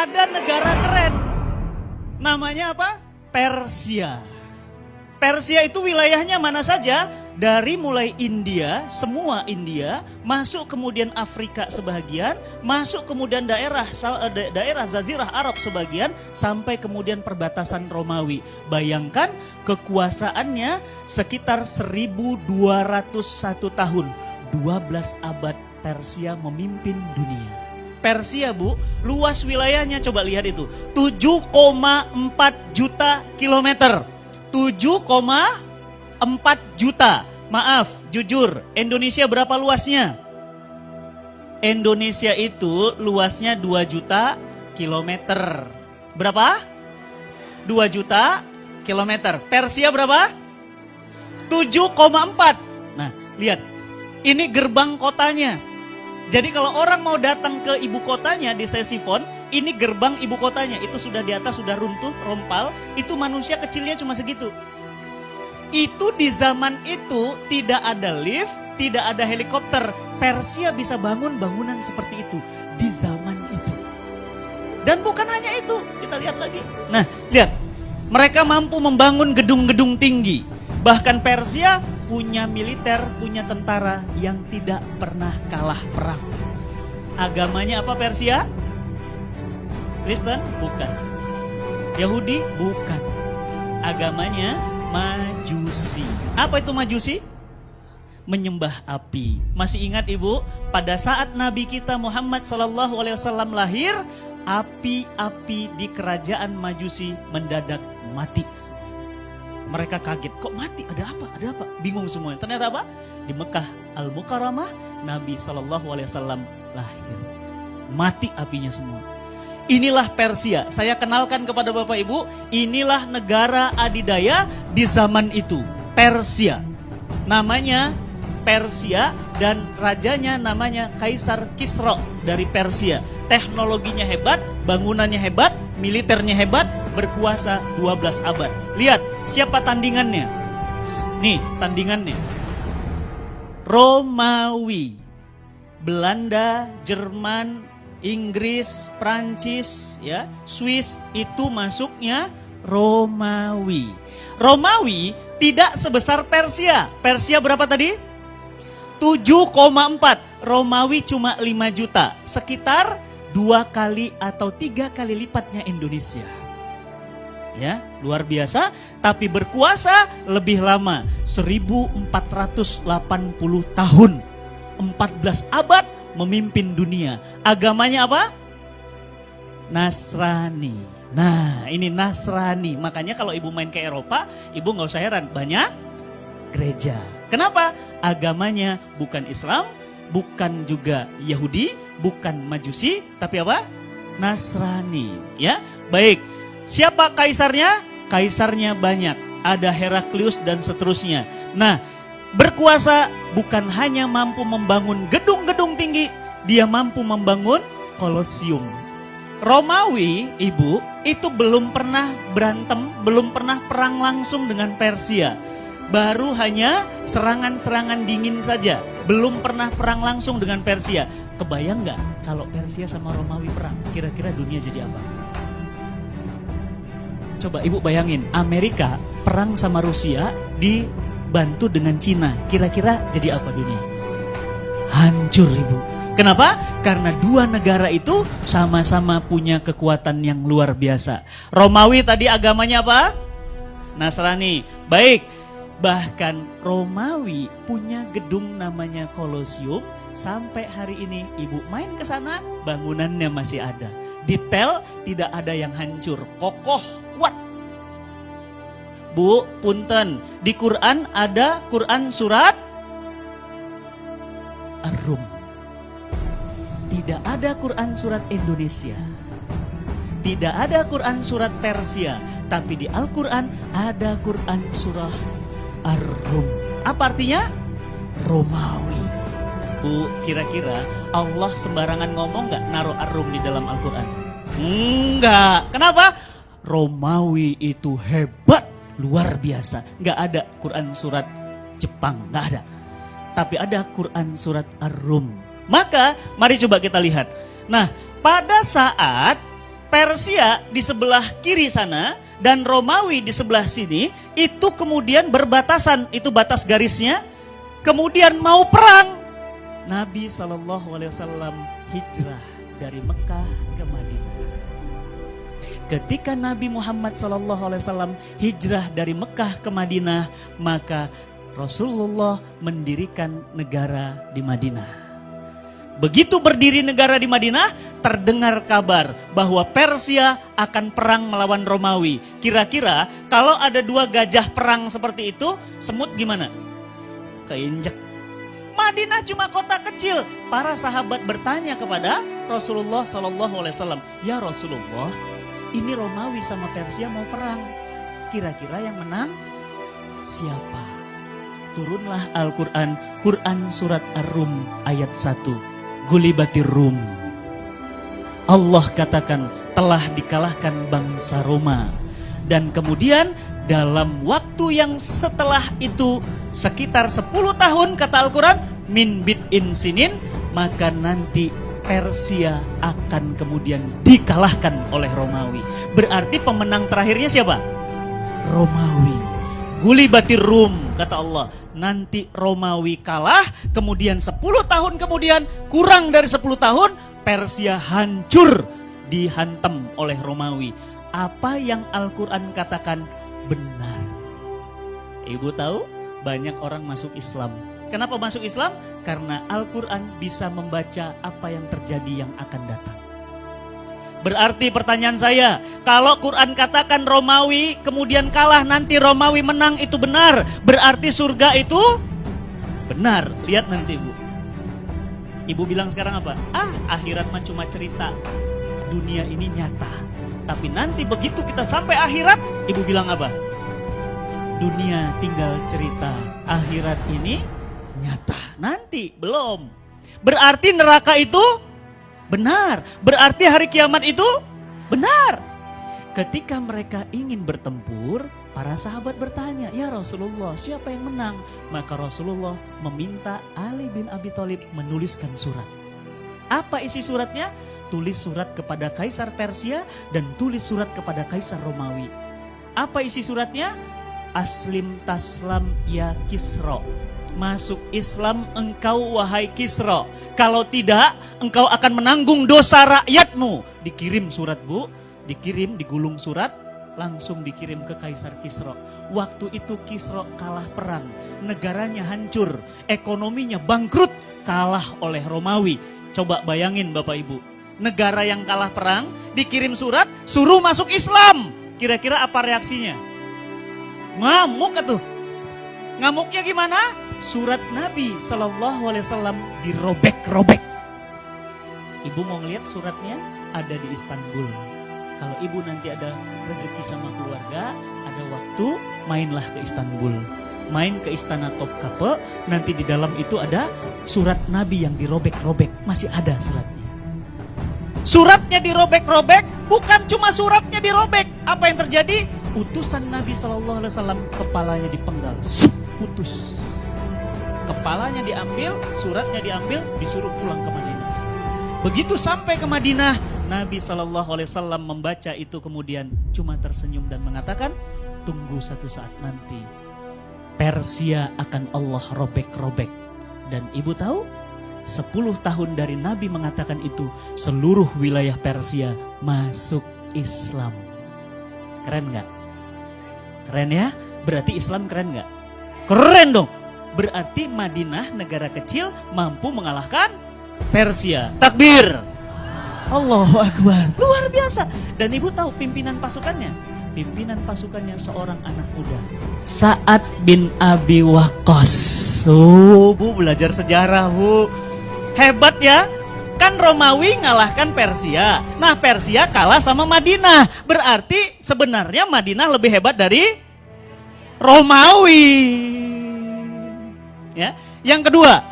ada negara keren. Namanya apa? Persia. Persia itu wilayahnya mana saja? Dari mulai India, semua India, masuk kemudian Afrika sebagian, masuk kemudian daerah Jazirah Arab sebagian, sampai kemudian perbatasan Romawi. Bayangkan kekuasaannya sekitar 1201 tahun, 12 abad Persia memimpin dunia. Persia, Bu, luas wilayahnya coba lihat itu, 7,4 juta kilometer. 7,4 juta. Maaf, jujur, Indonesia berapa luasnya? Indonesia itu luasnya 2 juta kilometer. Berapa? 2 juta kilometer. Persia berapa? 7,4. Nah, lihat. Ini gerbang kotanya. Jadi kalau orang mau datang ke ibu kotanya di Ctesiphon, ini gerbang ibu kotanya. Itu sudah di atas, sudah runtuh, rompal. Itu manusia kecilnya cuma segitu. Itu di zaman itu tidak ada lift, tidak ada helikopter. Persia bisa bangun bangunan seperti itu di zaman itu. Dan bukan hanya itu, kita lihat lagi. Nah, lihat. Mereka mampu membangun gedung-gedung tinggi. Bahkan Persia punya militer, punya tentara yang tidak pernah kalah perang. Agamanya apa Persia? Kristen? Bukan. Yahudi? Bukan. Agamanya Majusi. Apa itu Majusi? Menyembah api. Masih ingat Ibu? Pada saat Nabi kita Muhammad SAW lahir, api-api di kerajaan Majusi mendadak mati. Mereka kaget, kok mati? Ada apa? Ada apa? Bingung semuanya. Ternyata apa? Di Mekah Al-Mukarramah, Nabi SAW lahir. Mati apinya semua. Inilah Persia. Saya kenalkan kepada Bapak Ibu, inilah negara adidaya di zaman itu. Persia. Namanya Persia dan rajanya namanya Kaisar Kisra dari Persia. Teknologinya hebat, bangunannya hebat, militernya hebat, berkuasa 12 abad. Lihat, siapa tandingannya? Nih, tandingannya. Romawi, Belanda, Jerman, Inggris, Prancis, ya, Swiss, itu masuknya Romawi. Romawi tidak sebesar Persia. Persia berapa tadi? 7,4. Romawi cuma 5 juta. Sekitar 2 kali atau 3 kali lipatnya Indonesia. Ya, luar biasa, tapi berkuasa lebih lama, 1480 tahun. 14 abad memimpin dunia. Agamanya apa? Nasrani. Nah, ini Nasrani. Makanya kalau ibu main ke Eropa, ibu nggak usah heran, banyak gereja. Kenapa? Agamanya bukan Islam, bukan juga Yahudi, bukan Majusi, tapi apa? Nasrani. Ya, baik. Siapa kaisarnya? Kaisarnya banyak. Ada Heraklius dan seterusnya. Nah, berkuasa bukan hanya mampu membangun gedung-gedung tinggi, dia mampu membangun Kolosium. Romawi, Ibu, itu belum pernah berantem, belum pernah perang langsung dengan Persia. Baru hanya serangan-serangan dingin saja, belum pernah perang langsung dengan Persia. Kebayang nggak kalau Persia sama Romawi perang? Kira-kira dunia jadi apa? Coba Ibu bayangin, Amerika perang sama Rusia dibantu dengan Cina. Kira-kira jadi apa dunia? Hancur Ibu. Kenapa? Karena dua negara itu sama-sama punya kekuatan yang luar biasa. Romawi tadi agamanya apa? Nasrani. Baik. Bahkan Romawi punya gedung namanya Kolosium. Sampai hari ini Ibu main ke sana, bangunannya masih ada. Detail tidak ada yang hancur, kokoh, kuat. Bu, punten, di Quran ada Quran surat Ar-Rum. Tidak ada Quran surat Indonesia. Tidak ada Quran surat Persia. Tapi di Al-Quran ada Quran surah Ar-Rum. Apa artinya? Romawi. Bu, kira-kira Allah sembarangan ngomong gak naruh Ar-Rum di dalam Al-Quran? Enggak. Kenapa? Romawi itu hebat, luar biasa. Gak ada Quran surat Jepang, gak ada. Tapi ada Quran surat Ar-Rum. Maka mari coba kita lihat. Nah, pada saat Persia di sebelah kiri sana dan Romawi di sebelah sini itu kemudian berbatasan, itu batas garisnya. Kemudian mau perang, Nabi SAW hijrah dari Mekah ke Madinah. Ketika Nabi Muhammad SAW hijrah dari Mekah ke Madinah, maka Rasulullah mendirikan negara di Madinah. Begitu berdiri negara di Madinah, terdengar kabar bahwa Persia akan perang melawan Romawi. Kira-kira kalau ada dua gajah perang seperti itu, semut gimana? Keinjek. Madinah cuma kota kecil. Para sahabat bertanya kepada Rasulullah SAW, "Ya Rasulullah, ini Romawi sama Persia mau perang. Kira-kira yang menang siapa?" Turunlah Al-Quran, Quran surat Ar-Rum ayat 1. Gulibatir Rum. Allah katakan telah dikalahkan bangsa Roma. Dan kemudian dalam waktu yang setelah itu sekitar 10 tahun kata Al-Quran, min bid'in sinin, maka nanti Persia akan kemudian dikalahkan oleh Romawi. Berarti pemenang terakhirnya siapa? Romawi. Gulibatir Rum, kata Allah. Nanti Romawi kalah, kemudian 10 tahun kemudian, kurang dari 10 tahun, Persia hancur, dihantam oleh Romawi. Apa yang Al-Quran katakan benar. Ibu tahu banyak orang masuk Islam. Kenapa masuk Islam? Karena Al-Quran bisa membaca apa yang terjadi yang akan datang. Berarti pertanyaan saya, kalau Quran katakan Romawi kemudian kalah, nanti Romawi menang, itu benar. Berarti surga itu benar. Lihat nanti Bu. Ibu bilang sekarang apa? Akhirat mah cuma cerita. Dunia ini nyata. Tapi nanti begitu kita sampai akhirat, Ibu bilang apa? Dunia tinggal cerita. Akhirat ini nyata. Nanti belum. Berarti neraka itu benar. Berarti hari kiamat itu benar. Ketika mereka ingin bertempur, para sahabat bertanya, "Ya Rasulullah, siapa yang menang?" Maka Rasulullah meminta Ali bin Abi Thalib menuliskan surat. Apa isi suratnya? Tulis surat kepada Kaisar Persia dan tulis surat kepada Kaisar Romawi. Apa isi suratnya? Aslim taslam ya Kisra. Masuk Islam engkau wahai Kisra. Kalau tidak, engkau akan menanggung dosa rakyatmu. Dikirim surat Bu, dikirim, digulung surat, langsung dikirim ke Kaisar Kisra. Waktu itu Kisra kalah perang, negaranya hancur, ekonominya bangkrut, kalah oleh Romawi. Coba bayangin Bapak Ibu, negara yang kalah perang, dikirim surat, suruh masuk Islam. Kira-kira apa reaksinya? Ngamuk atuh. Ngamuknya gimana? Surat Nabi SAW dirobek-robek. Ibu mau ngeliat suratnya? Ada di Istanbul. Kalau ibu nanti ada rezeki sama keluarga, ada waktu, mainlah ke Istanbul. Main ke Istana Topkapi, nanti di dalam itu ada surat Nabi yang dirobek-robek. Masih ada suratnya. Suratnya dirobek-robek, bukan cuma suratnya dirobek. Apa yang terjadi? Utusan Nabi SAW kepalanya dipenggal, putus. Kepalanya diambil, suratnya diambil, disuruh pulang ke Madinah. Begitu sampai ke Madinah, Nabi SAW membaca itu kemudian cuma tersenyum dan mengatakan, tunggu satu saat nanti, Persia akan Allah robek-robek. Dan ibu tahu, 10 tahun dari Nabi mengatakan itu, seluruh wilayah Persia masuk Islam. Keren gak? Keren ya? Berarti Islam keren gak? Keren dong. Berarti Madinah negara kecil mampu mengalahkan Persia. Takbir. Allahu Akbar. Luar biasa. Dan ibu tahu pimpinan pasukannya? Pimpinan pasukannya seorang anak muda, Sa'ad bin Abi Waqqas. Bu belajar sejarah Bu. Hebat ya. Kan Romawi ngalahkan Persia. Nah Persia kalah sama Madinah. Berarti sebenarnya Madinah lebih hebat dari Romawi. Ya. Yang kedua,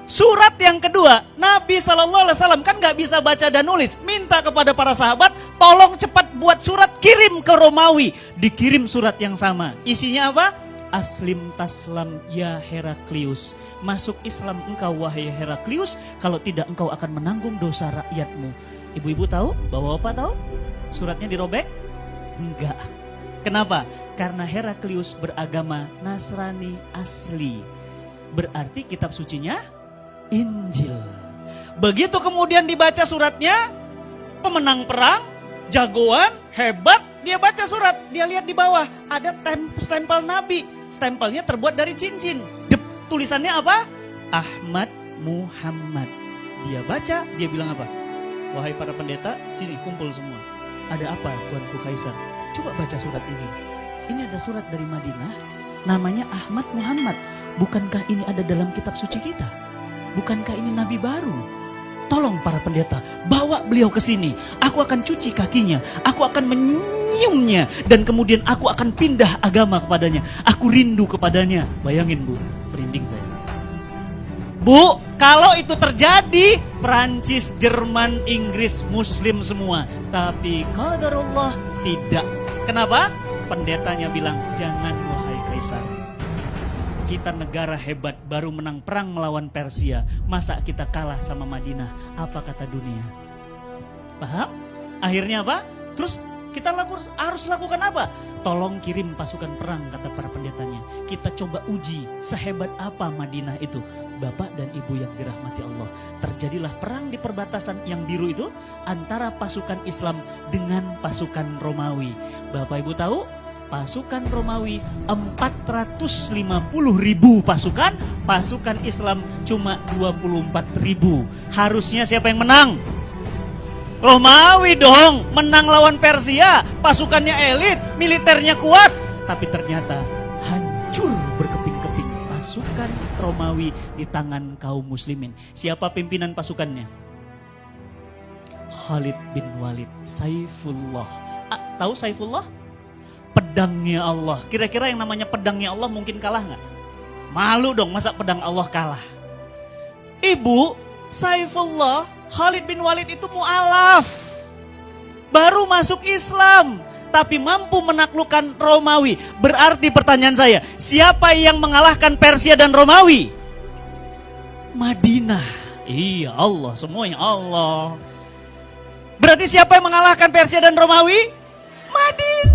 surat yang kedua, Nabi SAW kan gak bisa baca dan nulis. Minta kepada para sahabat, tolong cepat buat surat, kirim ke Romawi. Dikirim surat yang sama. Isinya apa? Aslim taslam ya Heraklius. Masuk Islam engkau wahai Heraklius. Kalau tidak engkau akan menanggung dosa rakyatmu. Ibu-ibu tahu? Bapak-bapak tahu? suratnya dirobek? Enggak. Kenapa? Karena Heraklius beragama Nasrani asli. Berarti kitab sucinya Injil. Begitu kemudian dibaca suratnya, pemenang perang, jagoan, hebat, dia baca surat, dia lihat di bawah ada stempel Nabi. Stempelnya terbuat dari cincin. Tulisannya apa? Ahmad Muhammad. Dia baca, dia bilang apa? Wahai para pendeta, sini kumpul semua. Ada apa Tuanku Kaisar? Coba baca surat ini. Ini ada surat dari Madinah, namanya Ahmad Muhammad. Bukankah ini ada dalam kitab suci kita? Bukankah ini nabi baru? Tolong para pendeta, bawa beliau ke sini. Aku akan cuci kakinya, aku akan menyiumnya, dan kemudian aku akan pindah agama kepadanya. Aku rindu kepadanya. Bayangin Bu, merinding saya. Bu, kalau itu terjadi, Prancis, Jerman, Inggris, Muslim semua. Tapi qadarullah tidak. Kenapa? Pendetanya bilang, jangan wahai Kaisar. Kita negara hebat, baru menang perang melawan Persia. Masa kita kalah sama Madinah? Apa kata dunia? Paham? Akhirnya apa? Terus kita harus lakukan apa? Tolong kirim pasukan perang, kata para pendetanya. Kita coba uji sehebat apa Madinah itu. Bapak dan Ibu yang dirahmati Allah, terjadilah perang di perbatasan yang biru itu antara pasukan Islam dengan pasukan Romawi. Bapak Ibu tahu? Pasukan Romawi 450.000 pasukan, pasukan Islam cuma 24.000. Harusnya siapa yang menang? Romawi dong, menang lawan Persia, pasukannya elit, militernya kuat. Tapi ternyata hancur berkeping-keping pasukan Romawi di tangan kaum muslimin. Siapa pimpinan pasukannya? Khalid bin Walid, Saifullah. Tahu Saifullah? Pedangnya Allah. Kira-kira yang namanya pedangnya Allah mungkin kalah nggak? Malu dong, masa pedang Allah kalah? Ibu, Saifullah, Khalid bin Walid itu mu'alaf. Baru masuk Islam, tapi mampu menaklukkan Romawi. Berarti pertanyaan saya, siapa yang mengalahkan Persia dan Romawi? Madinah. Iya, Allah, semuanya Allah. Berarti siapa yang mengalahkan Persia dan Romawi? Madinah.